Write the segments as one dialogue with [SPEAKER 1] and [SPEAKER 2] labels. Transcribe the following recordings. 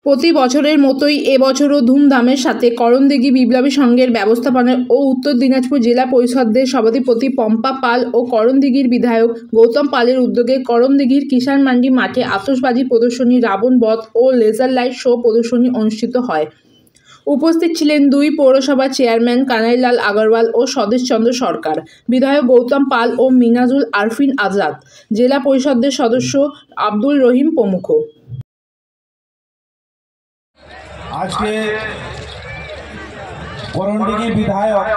[SPEAKER 1] প্রতি বছরের মতোই এবছরও ধুমধামের সাথে করণদিঘি বিপ্লবী সংঘের ব্যবস্থাপনায় ও উত্তর দিনাজপুর জেলা পরিষদের সভাধিপতি পম্পা পাল ও করণদিঘির বিধায়ক গৌতম পালের উদ্যোগে করণদিঘির কিষাণ মান্ডি মাঠে আতশবাজি প্রদর্শনী, রাবণ বধ ও লেজার লাইট শো প্রদর্শনী অনুষ্ঠিত হয়। উপস্থিত ছিলেন দুই পৌরসভার চেয়ারম্যান কানাইলাল আগরওয়াল ও স্বদেশচন্দ্র সরকার, বিধায়ক গৌতম পাল ও মিনাজুল আরফিন আজাদ, জেলা পরিষদের সদস্য আব্দুল রহিম প্রমুখ।
[SPEAKER 2] আজকে করণদিঘি বিধায়ক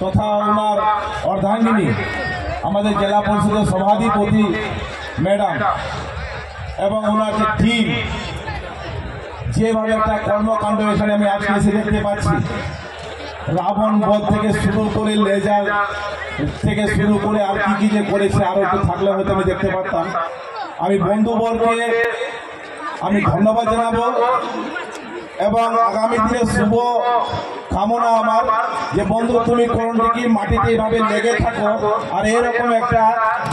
[SPEAKER 2] তথা ওনার অর্ধাঙ্গিনী আমাদের জেলা পরিষদের সভাধিপতি ম্যাডাম এবং ওনার যে টিম যেভাবে একটা কর্মকাণ্ড এখানে আমি আজকে এসে দেখতে পাচ্ছি, রাবণ বধ থেকে শুরু করে লেজার থেকে শুরু করে আর কি যে করেছে, আরো একটু থাকলে হয়তো আমি দেখতে পারতাম। আমি বন্ধুবর্গকে আমি ধন্যবাদ জানাবো এবং আগামী দিনে শুভ কামনা আমার যে বন্ধু তুমি করণদিঘি মাটিতে এইভাবে লেগে থাকো আর এরকম একটা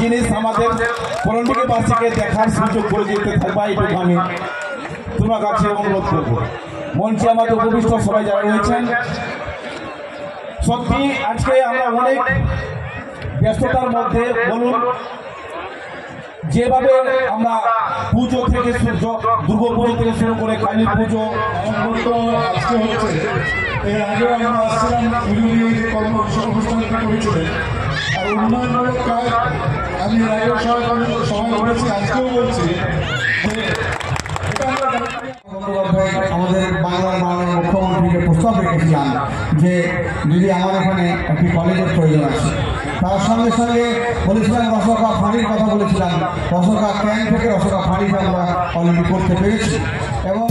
[SPEAKER 2] জিনিস আমাদের করণদিঘিবাসীকে দেখার সুযোগ করে দিতে থাকবা, এইটুকু আমি তোমার কাছে অনুরোধ করবো। মঞ্চে আমাদের উপবিষ্ট সবাই যারা রয়েছেন, সত্যি আজকে আমরা অনেক ব্যস্ততার মধ্যে বলুন যেভাবে আমরা পুজো থেকে দুর্গা পুজো থেকে শুরু করে কালী পুজো
[SPEAKER 3] আজকে হচ্ছে, এর আগে আমরা আসছিলাম অনুষ্ঠান করেছিলেন আর উন্নয়নমূলক কাজ আমি এর আগেও সবাই বলেছি, আজকেও বলছি
[SPEAKER 4] আমাদের বাংলার মাননীয় মুখ্যমন্ত্রীকে প্রস্তাব রেখেছিলাম যে যদি আমার এখানে একটি কলেজের প্রয়োজন আছে। তার সঙ্গে সঙ্গে বলেছিলাম রসকা ফাঁড়ির কথা বলেছিলাম, রসকা ক্যাম্প থেকে রসকা ফাঁড়িটা আমরা অলরেডি করতে পেরেছি। এবং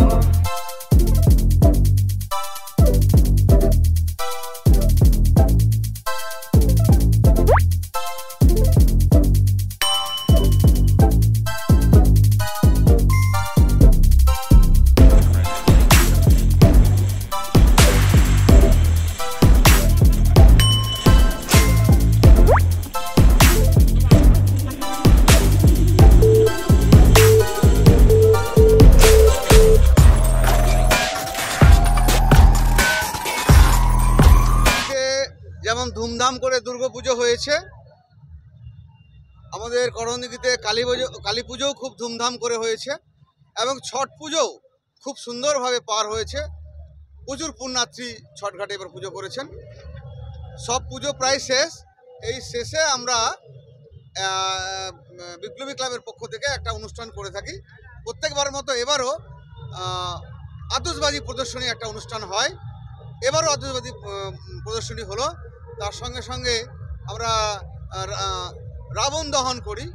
[SPEAKER 5] যেমন ধুমধাম করে দুর্গাপুজো হয়েছে, আমাদের করণদিঘিতে কালী পুজোও খুব ধুমধাম করে হয়েছে এবং ছট পুজোও খুব সুন্দরভাবে পার হয়েছে। প্রচুর পুণ্যার্থী ছটঘাটে এবার পুজো করেছেন। সব পুজো প্রায় শেষ। এই শেষে আমরা বিপ্লবী ক্লাবের পক্ষ থেকে একটা অনুষ্ঠান করে থাকি। প্রত্যেকবার মতো এবারও আতশবাজি প্রদর্শনী একটা অনুষ্ঠান হয়। এবারও আতশবাজি প্রদর্শনী হলো। তার সঙ্গে সঙ্গে আমরা রাবণ দহন করি,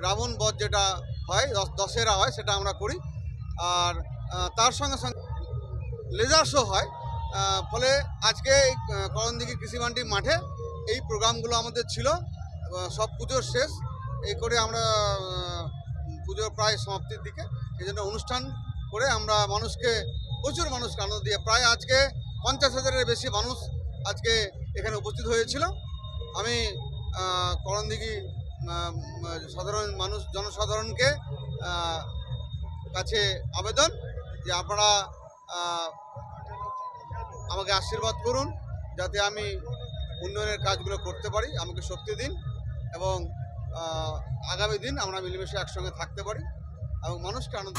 [SPEAKER 5] রাবণ বধ যেটা হয় দশেরা হয় সেটা আমরা করি। আর তার সঙ্গে সঙ্গে লেজার শো হয়। ফলে আজকে এই করণদিঘি কৃষি মান্ডি মাঠে এই প্রোগ্রামগুলো আমাদের ছিল। সব পুজোর শেষ এই করে আমরা পুজোর প্রায় সমাপ্তির দিকে, এই জন্য অনুষ্ঠান করে আমরা প্রচুর মানুষকে আনন্দ দিয়ে প্রায় আজকে 50,000-এর বেশি মানুষ আজকে এখানে উপস্থিত হয়েছিল। আমি করণদিঘি সাধারণ জনসাধারণকে কাছে আবেদন যে আপনারা আমাকে আশীর্বাদ করুন যাতে আমি উন্নয়নের কাজগুলো করতে পারি। আমাকে শক্তি দিন এবং আগামী দিন আমরা মিলেমিশে একসঙ্গে থাকতে পারি এবং মানুষকে আনন্দ